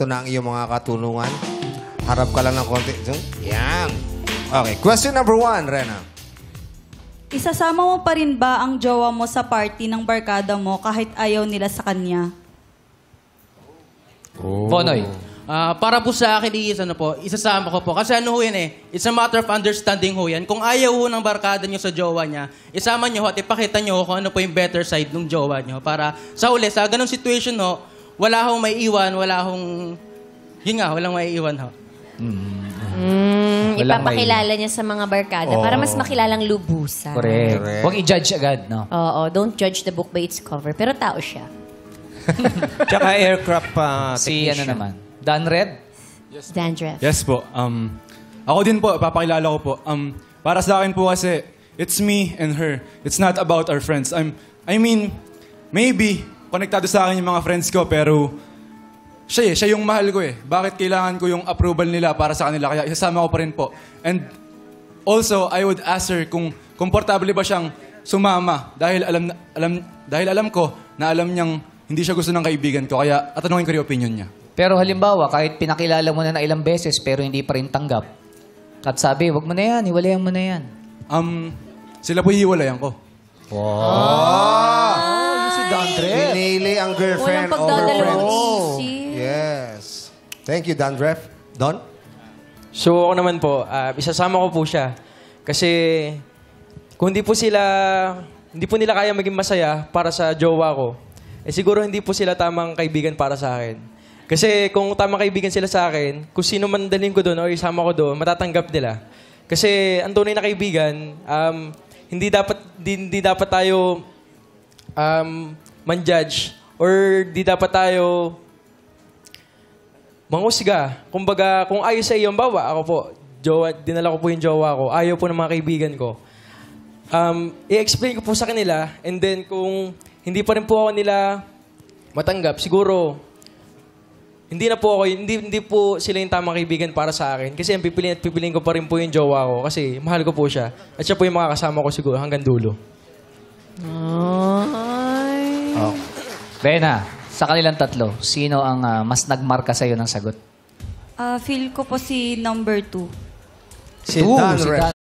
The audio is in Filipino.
ito na ang iyong mga katulungan. Harap ka lang ng konti. Yan. Okay, question number 1, Rena. Isasama mo pa rin ba ang jowa mo sa party ng barkada mo kahit ayaw nila sa kanya? Bonoy. Para po sa akin, isasama ko po. Kasi ano ho yan it's a matter of understanding ho yan. Kung ayaw ho ng barkada nyo sa jowa niya, isama nyo ho at ipakita nyo kung ano po yung better side ng jowa nyo. Para sa uli, sa ganong situation ho, wala hong may iwan, walang may iwan ho. Ipapakilala niya sa mga barkada para mas makilalang lubusan. Correct. Huwag i-judge agad, no? Oo, don't judge the book by its cover. Pero tao siya. Tsaka aircraft Si technician. ano naman? Dan Red? Dandruff. Yes po. Ako din po, papakilala ko po. Para sa akin po kasi, it's me and her. It's not about our friends. I mean, maybe, konektado sa akin yung mga friends ko, pero siya yung mahal ko eh. Bakit kailangan ko yung approval nila para sa kanila? Kaya isasama ko pa rin po. And also, I would ask her kung komportable ba siyang sumama dahil alam ko na alam niyang hindi siya gusto ng kaibigan ko. Kaya tatanungin ko rin opinion niya. Pero halimbawa, kahit pinakilala mo na ilang beses pero hindi pa rin tanggap. At sabi, wag mo na yan, hiwalayan mo na yan. Sila po hiwalayan ko. Si Dan Red. Pinili ang girlfriend Walang over pagdadalawang friends. isip. Yes. Thank you, Dandref. Don? So ako naman po, isasama ko po siya. Kasi kung hindi po nila kaya maging masaya para sa jowa ko, siguro hindi po sila tamang kaibigan para sa akin. Kasi kung tamang kaibigan sila sa akin, kung sino man dalhin ko doon o isama ko doon, matatanggap nila. Kasi ang tunay na kaibigan, hindi dapat tayo man-judge or di dapat tayo manghusga. Kumbaga, kung ayaw sa iyo, bawa, ako po, dinala ko po yung jowa ko, ayaw po ng mga kaibigan ko. I-explain ko po sa kanila, and then kung hindi pa rin po ako nila matanggap, siguro, hindi po sila yung tamang kaibigan para sa akin. Kasi ang pipiliin ko pa rin po yung jowa ko, kasi mahal ko po siya. At siya po yung makakasama ko siguro hanggang dulo. Oh. Rena, sa kanilang tatlo, sino ang mas nagmarka sa'yo ng sagot? Feel ko po si number 2. Si Dan Ref.